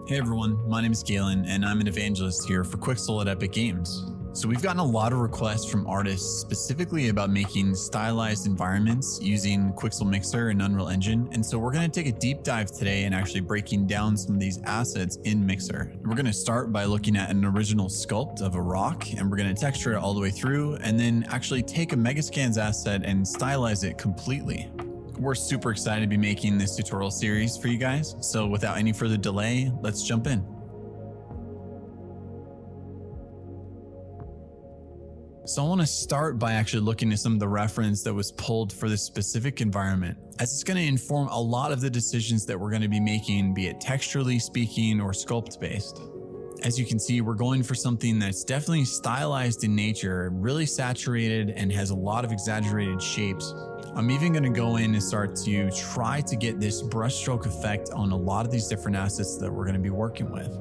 Hey everyone, my name is Galen and I'm an evangelist here for Quixel at Epic Games. So we've gotten a lot of requests from artists specifically about making stylized environments using Quixel Mixer and Unreal Engine, and so we're going to take a deep dive today and actually breaking down some of these assets in Mixer. We're going to start by looking at an original sculpt of a rock, and we're going to texture it all the way through, and then actually take a Megascan's asset and stylize it completely. We're super excited to be making this tutorial series for you guys, so without any further delay, let's jump in. So I want to start by actually looking at some of the reference that was pulled for this specific environment, as it's going to inform a lot of the decisions that we're going to be making, be it texturally speaking or sculpt based. As you can see, we're going for something that's definitely stylized in nature, really saturated, and has a lot of exaggerated shapes. I'm even going to go in and start to try to get this brushstroke effect on a lot of these different assets that we're going to be working with.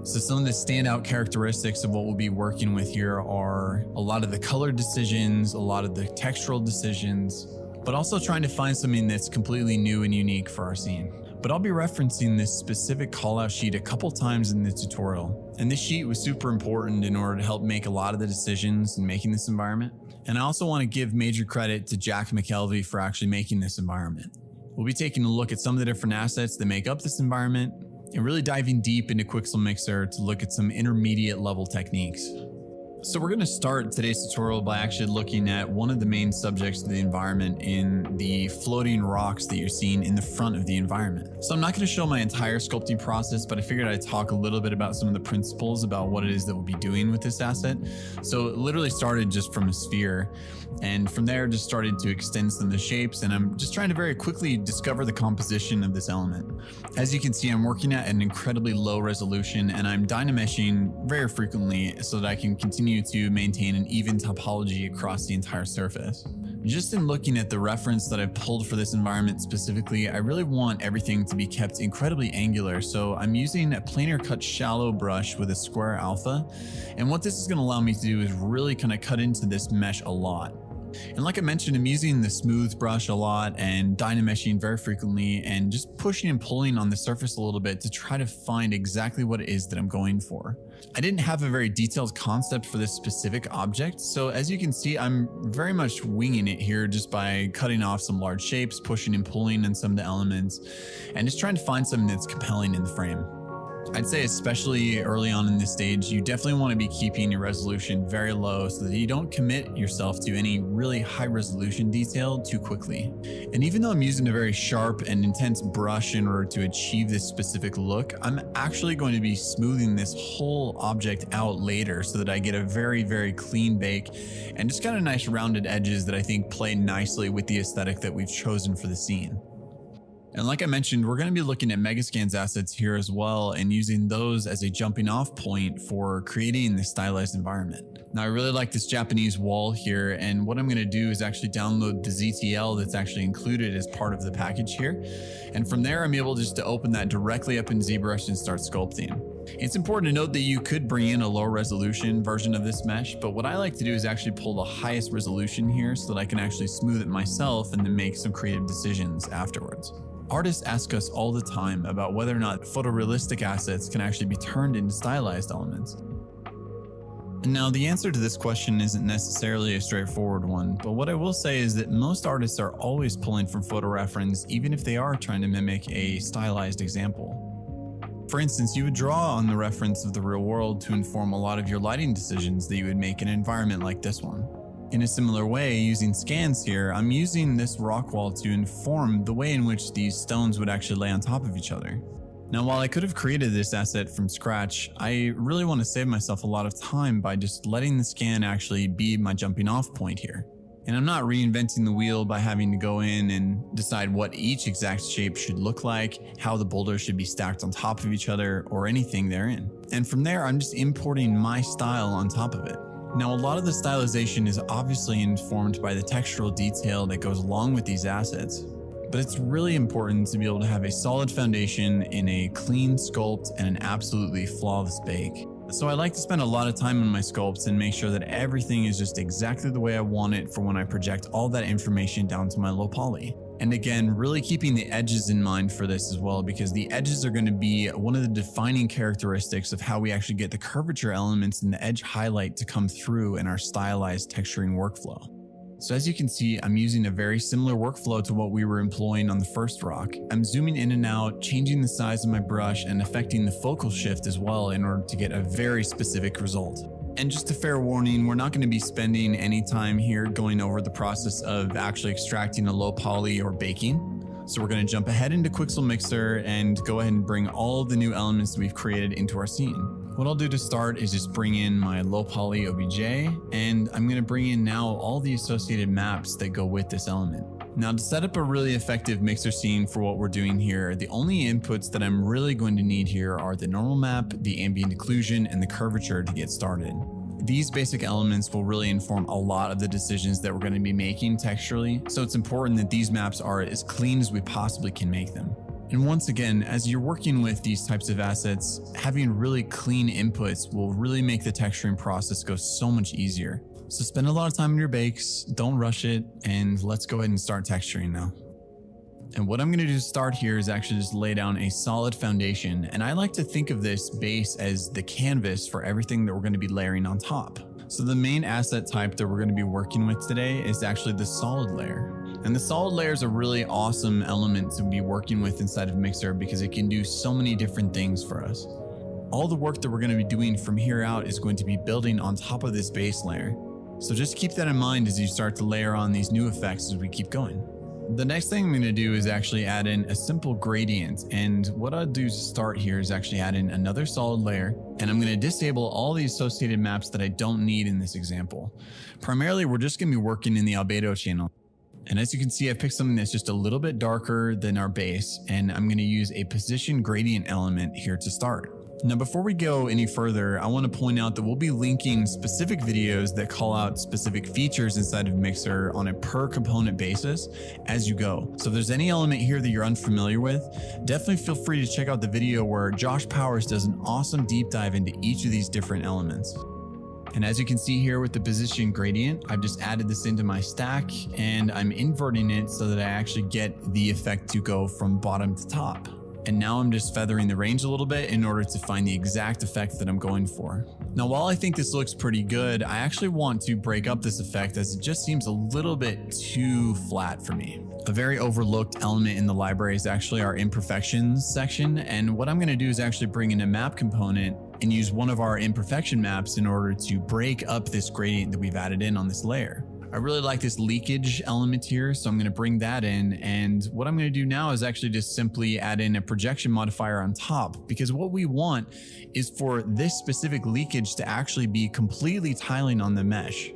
So some of the standout characteristics of what we'll be working with here are a lot of the color decisions, a lot of the textural decisions, but also trying to find something that's completely new and unique for our scene. But I'll be referencing this specific callout sheet a couple times in the tutorial. And this sheet was super important in order to help make a lot of the decisions in making this environment. And I also want to give major credit to McKelvie for actually making this environment. We'll be taking a look at some of the different assets that make up this environment and really diving deep into Quixel Mixer to look at some intermediate level techniques. So we're going to start today's tutorial by actually looking at one of the main subjects of the environment in the floating rocks that you're seeing in the front of the environment. So I'm not going to show my entire sculpting process, but I figured I'd talk a little bit about some of the principles about what it is that we'll be doing with this asset. So it literally started just from a sphere, and from there just started to extend some of the shapes, and I'm just trying to very quickly discover the composition of this element. As you can see, I'm working at an incredibly low resolution, and I'm dynameshing very frequently so that I can continue to maintain an even topology across the entire surface. Just in looking at the reference that I've pulled for this environment specifically, I really want everything to be kept incredibly angular, so I'm using a planar cut shallow brush with a square alpha, and what this is going to allow me to do is really kind of cut into this mesh a lot. And like I mentioned, I'm using the smooth brush a lot and dynameshing very frequently and just pushing and pulling on the surface a little bit to try to find exactly what it is that I'm going for. I didn't have a very detailed concept for this specific object, so as you can see, I'm very much winging it here just by cutting off some large shapes, pushing and pulling in some of the elements, and just trying to find something that's compelling in the frame. I'd say especially early on in this stage, you definitely want to be keeping your resolution very low so that you don't commit yourself to any really high resolution detail too quickly. And even though I'm using a very sharp and intense brush in order to achieve this specific look, I'm actually going to be smoothing this whole object out later so that I get a very, very clean bake and just kind of nice rounded edges that I think play nicely with the aesthetic that we've chosen for the scene. And like I mentioned, we're going to be looking at Megascan's assets here as well and using those as a jumping off point for creating this stylized environment. Now, I really like this Japanese wall here, and what I'm going to do is actually download the ZTL that's actually included as part of the package here. And from there, I'm able just to open that directly up in ZBrush and start sculpting. It's important to note that you could bring in a low resolution version of this mesh, but what I like to do is actually pull the highest resolution here so that I can actually smooth it myself and then make some creative decisions afterwards. Artists ask us all the time about whether or not photorealistic assets can actually be turned into stylized elements. And now the answer to this question isn't necessarily a straightforward one, but what I will say is that most artists are always pulling from photo reference, even if they are trying to mimic a stylized example. For instance, you would draw on the reference of the real world to inform a lot of your lighting decisions that you would make in an environment like this one. In a similar way, using scans here, I'm using this rock wall to inform the way in which these stones would actually lay on top of each other. Now, while I could have created this asset from scratch, I really want to save myself a lot of time by just letting the scan actually be my jumping off point here. And I'm not reinventing the wheel by having to go in and decide what each exact shape should look like, how the boulders should be stacked on top of each other, or anything therein. And from there, I'm just importing my style on top of it. Now, a lot of the stylization is obviously informed by the textural detail that goes along with these assets, but it's really important to be able to have a solid foundation in a clean sculpt and an absolutely flawless bake. So I like to spend a lot of time on my sculpts and make sure that everything is just exactly the way I want it for when I project all that information down to my low poly. And again, really keeping the edges in mind for this as well, because the edges are going to be one of the defining characteristics of how we actually get the curvature elements and the edge highlight to come through in our stylized texturing workflow. So as you can see, I'm using a very similar workflow to what we were employing on the first rock. I'm zooming in and out, changing the size of my brush and affecting the focal shift as well in order to get a very specific result. And just a fair warning, we're not going to be spending any time here going over the process of actually extracting a low poly or baking. So we're going to jump ahead into Quixel Mixer and go ahead and bring all of the new elements that we've created into our scene. What I'll do to start is just bring in my low poly OBJ, and I'm going to bring in now all the associated maps that go with this element. Now, to set up a really effective mixer scene for what we're doing here, the only inputs that I'm really going to need here are the normal map, the ambient occlusion, and the curvature to get started. These basic elements will really inform a lot of the decisions that we're going to be making texturally, so it's important that these maps are as clean as we possibly can make them. And once again, as you're working with these types of assets, having really clean inputs will really make the texturing process go so much easier. So spend a lot of time in your bakes, don't rush it, and let's go ahead and start texturing now. And what I'm going to do to start here is actually just lay down a solid foundation, and I like to think of this base as the canvas for everything that we're going to be layering on top. So the main asset type that we're going to be working with today is actually the solid layer. And the solid layer is a really awesome element to be working with inside of Mixer because it can do so many different things for us. All the work that we're going to be doing from here out is going to be building on top of this base layer. So just keep that in mind as you start to layer on these new effects as we keep going. The next thing I'm going to do is actually add in a simple gradient, and what I'll do to start here is actually add in another solid layer, and I'm going to disable all the associated maps that I don't need in this example. Primarily, we're just going to be working in the albedo channel. And as you can see, I've picked something that's just a little bit darker than our base, and I'm going to use a position gradient element here to start. Now, before we go any further, I want to point out that we'll be linking specific videos that call out specific features inside of Mixer on a per component basis as you go. So if there's any element here that you're unfamiliar with, definitely feel free to check out the video where Josh Powers does an awesome deep dive into each of these different elements. And as you can see here with the position gradient, I've just added this into my stack and I'm inverting it so that I actually get the effect to go from bottom to top. And now I'm just feathering the range a little bit in order to find the exact effect that I'm going for. Now, while I think this looks pretty good, I actually want to break up this effect as it just seems a little bit too flat for me. A very overlooked element in the library is actually our imperfections section. And what I'm going to do is actually bring in a map component and use one of our imperfection maps in order to break up this gradient that we've added in on this layer. I really like this leakage element here, so I'm going to bring that in. And what I'm going to do now is actually just simply add in a projection modifier on top, because what we want is for this specific leakage to actually be completely tiling on the mesh.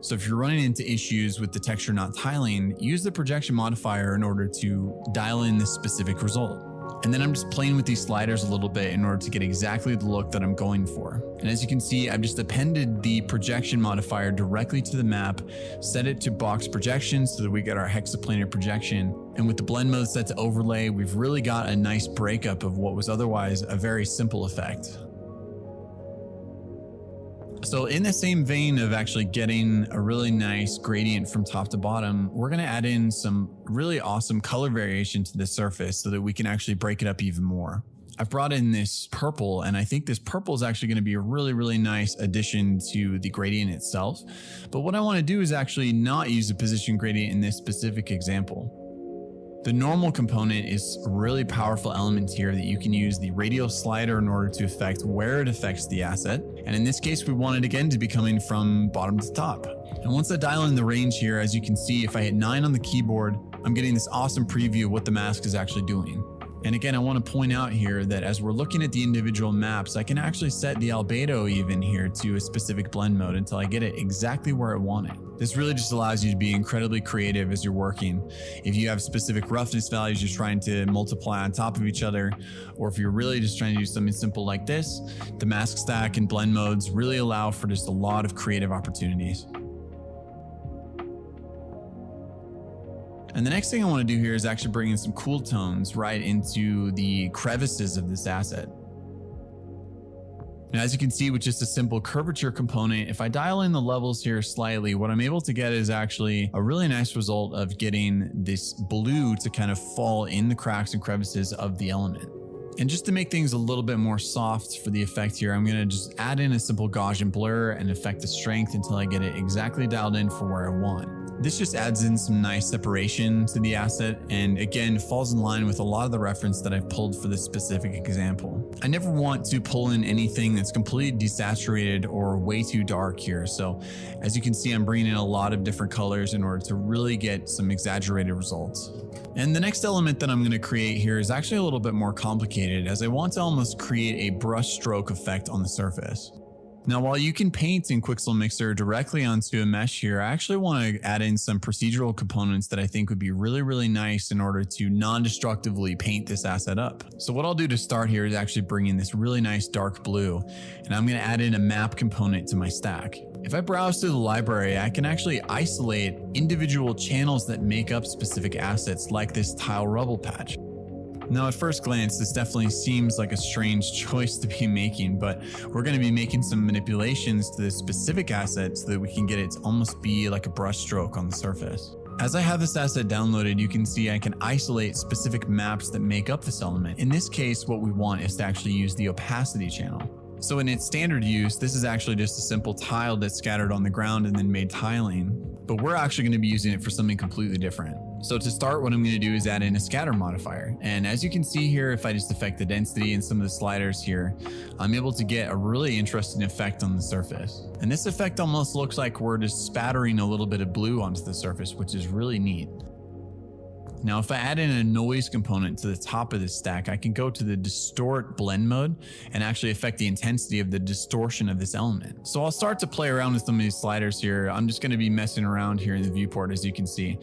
So if you're running into issues with the texture not tiling, use the projection modifier in order to dial in this specific result. And then I'm just playing with these sliders a little bit in order to get exactly the look that I'm going for. And as you can see, I've just appended the projection modifier directly to the map, set it to box projection so that we get our hexaplanar projection. And with the blend mode set to overlay, we've really got a nice breakup of what was otherwise a very simple effect. So in the same vein of actually getting a really nice gradient from top to bottom, we're going to add in some really awesome color variation to the surface so that we can actually break it up even more. I've brought in this purple, and I think this purple is actually going to be a really, really nice addition to the gradient itself. But what I want to do is actually not use a position gradient in this specific example. The normal component is a really powerful element here that you can use the radial slider in order to affect where it affects the asset. And in this case, we want it again to be coming from bottom to top. And once I dial in the range here, as you can see, if I hit 9 on the keyboard, I'm getting this awesome preview of what the mask is actually doing. And again, I want to point out here that as we're looking at the individual maps, I can actually set the albedo even here to a specific blend mode until I get it exactly where I want it. This really just allows you to be incredibly creative as you're working. If you have specific roughness values you're trying to multiply on top of each other, or if you're really just trying to do something simple like this, the mask stack and blend modes really allow for just a lot of creative opportunities. And the next thing I want to do here is actually bring in some cool tones right into the crevices of this asset. Now, as you can see with just a simple curvature component, if I dial in the levels here slightly, what I'm able to get is actually a really nice result of getting this blue to kind of fall in the cracks and crevices of the element. And just to make things a little bit more soft for the effect here, I'm going to just add in a simple Gaussian blur and affect the strength until I get it exactly dialed in for where I want. This just adds in some nice separation to the asset and again falls in line with a lot of the reference that I've pulled for this specific example. I never want to pull in anything that's completely desaturated or way too dark here. So as you can see, I'm bringing in a lot of different colors in order to really get some exaggerated results. And the next element that I'm going to create here is actually a little bit more complicated, as I want to almost create a brush stroke effect on the surface. Now, while you can paint in Quixel Mixer directly onto a mesh here, I actually want to add in some procedural components that I think would be really nice in order to non-destructively paint this asset up. So what I'll do to start here is actually bring in this really nice dark blue, and I'm going to add in a map component to my stack. If I browse through the library, I can actually isolate individual channels that make up specific assets like this tile rubble patch. Now, at first glance, this definitely seems like a strange choice to be making, but we're going to be making some manipulations to this specific asset so that we can get it to almost be like a brush stroke on the surface. As I have this asset downloaded, you can see I can isolate specific maps that make up this element. In this case, what we want is to actually use the opacity channel. So in its standard use, this is actually just a simple tile that's scattered on the ground and then made tiling, but we're actually going to be using it for something completely different. So to start, what I'm going to do is add in a scatter modifier. And as you can see here, if I just affect the density and some of the sliders here, I'm able to get a really interesting effect on the surface. And this effect almost looks like we're just spattering a little bit of blue onto the surface, which is really neat. Now, if I add in a noise component to the top of this stack, I can go to the distort blend mode and actually affect the intensity of the distortion of this element. So I'll start to play around with some of these sliders here. I'm just going to be messing around here in the viewport, as you can see.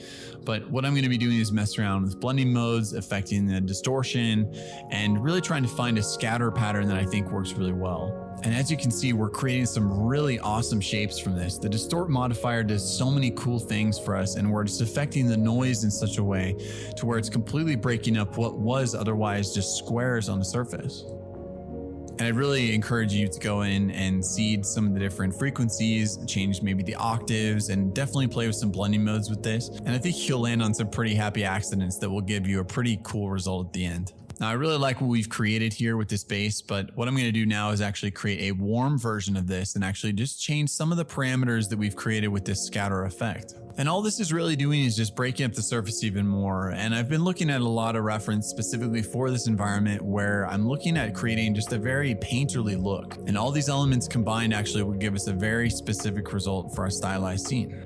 But what I'm going to be doing is mess around with blending modes, affecting the distortion, and really trying to find a scatter pattern that I think works really well. And as you can see, we're creating some really awesome shapes from this. The distort modifier does so many cool things for us, and we're just affecting the noise in such a way to where it's completely breaking up what was otherwise just squares on the surface. And I really encourage you to go in and seed some of the different frequencies, change maybe the octaves, and definitely play with some blending modes with this. And I think you'll land on some pretty happy accidents that will give you a pretty cool result at the end. Now, I really like what we've created here with this base, but what I'm going to do now is actually create a warm version of this and actually just change some of the parameters that we've created with this scatter effect. And all this is really doing is just breaking up the surface even more. And I've been looking at a lot of reference specifically for this environment where I'm looking at creating just a very painterly look. And all these elements combined actually will give us a very specific result for our stylized scene.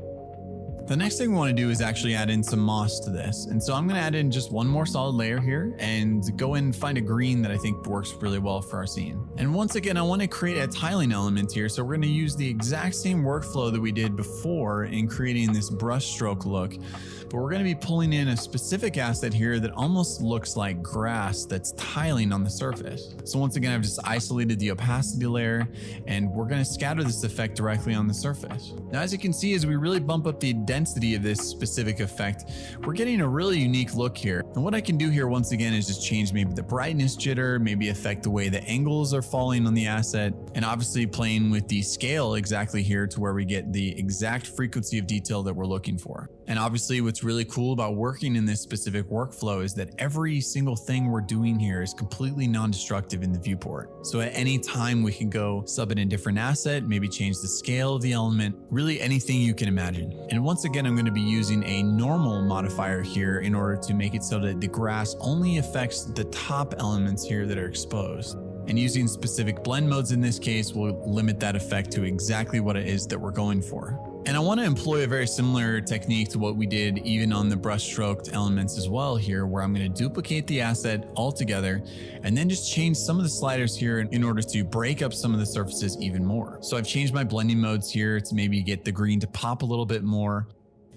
The next thing we want to do is actually add in some moss to this. And so I'm going to add in just one more solid layer here and go in and find a green that I think works really well for our scene. And once again, I want to create a tiling element here. So we're going to use the exact same workflow that we did before in creating this brush stroke look. But we're going to be pulling in a specific asset here that almost looks like grass that's tiling on the surface. So once again, I've just isolated the opacity layer and we're going to scatter this effect directly on the surface. Now, as you can see, as we really bump up the density of this specific effect, we're getting a really unique look here. And what I can do here once again is just change maybe the brightness jitter, maybe affect the way the angles are falling on the asset, and obviously playing with the scale exactly here to where we get the exact frequency of detail that we're looking for. And obviously what's really cool about working in this specific workflow is that every single thing we're doing here is completely non-destructive in the viewport. So at any time we can go sub in a different asset, maybe change the scale of the element, really anything you can imagine. And once again, I'm going to be using a normal modifier here in order to make it so that the grass only affects the top elements here that are exposed. And using specific blend modes in this case will limit that effect to exactly what it is that we're going for. And I want to employ a very similar technique to what we did even on the brush stroked elements as well here, where I'm going to duplicate the asset altogether and then just change some of the sliders here in order to break up some of the surfaces even more. So I've changed my blending modes here to maybe get the green to pop a little bit more.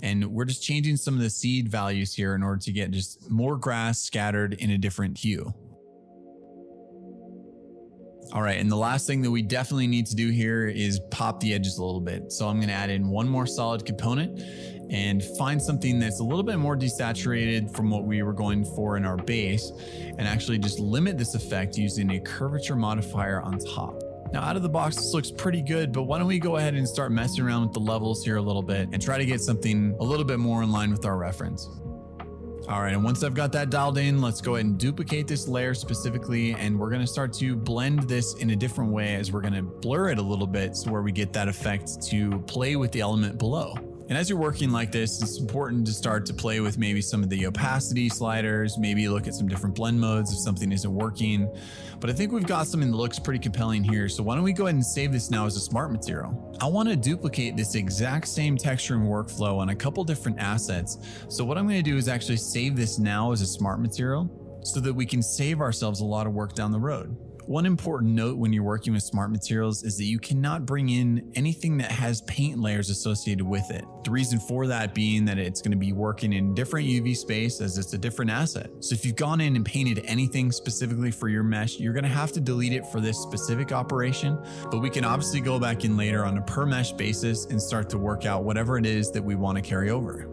And we're just changing some of the seed values here in order to get just more grass scattered in a different hue. All right, and the last thing that we definitely need to do here is pop the edges a little bit. So I'm going to add in one more solid component and find something that's a little bit more desaturated from what we were going for in our base, and actually just limit this effect using a curvature modifier on top. Now out of the box, this looks pretty good, but why don't we go ahead and start messing around with the levels here a little bit and try to get something a little bit more in line with our reference. All right, and once I've got that dialed in, let's go ahead and duplicate this layer specifically, and we're gonna start to blend this in a different way as we're gonna blur it a little bit so where we get that effect to play with the element below. And as you're working like this, it's important to start to play with maybe some of the opacity sliders, maybe look at some different blend modes if something isn't working. But I think we've got something that looks pretty compelling here. So why don't we go ahead and save this now as a smart material? I want to duplicate this exact same texturing workflow on a couple different assets. So what I'm going to do is actually save this now as a smart material so that we can save ourselves a lot of work down the road. One important note when you're working with smart materials is that you cannot bring in anything that has paint layers associated with it. The reason for that being that it's going to be working in different UV space as it's a different asset. So if you've gone in and painted anything specifically for your mesh, you're going to have to delete it for this specific operation, but we can obviously go back in later on a per mesh basis and start to work out whatever it is that we want to carry over.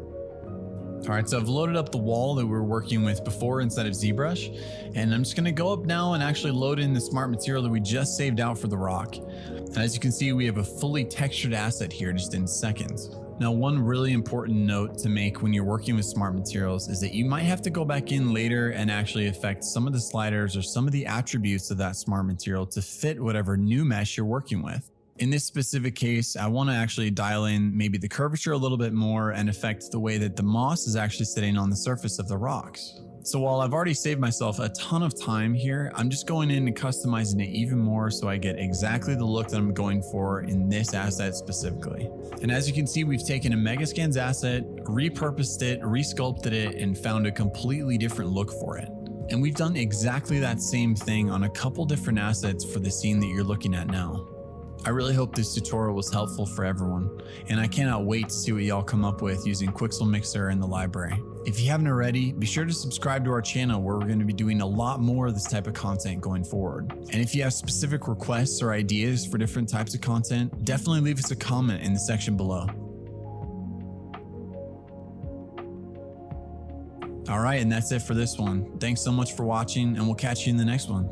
All right, so I've loaded up the wall that we were working with before inside of ZBrush, and I'm just gonna go up now and actually load in the smart material that we just saved out for the rock. And as you can see, we have a fully textured asset here just in seconds. Now, one really important note to make when you're working with smart materials is that you might have to go back in later and actually affect some of the sliders or some of the attributes of that smart material to fit whatever new mesh you're working with. In this specific case, I want to actually dial in maybe the curvature a little bit more and affect the way that the moss is actually sitting on the surface of the rocks. So while I've already saved myself a ton of time here, I'm just going in and customizing it even more so I get exactly the look that I'm going for in this asset specifically. And as you can see, we've taken a Megascan's asset, repurposed it, resculpted it, and found a completely different look for it. And we've done exactly that same thing on a couple different assets for the scene that you're looking at now. I really hope this tutorial was helpful for everyone, and I cannot wait to see what y'all come up with using Quixel Mixer in the library. If you haven't already, be sure to subscribe to our channel where we're going to be doing a lot more of this type of content going forward. And if you have specific requests or ideas for different types of content, definitely leave us a comment in the section below. All right, and that's it for this one. Thanks so much for watching, and we'll catch you in the next one.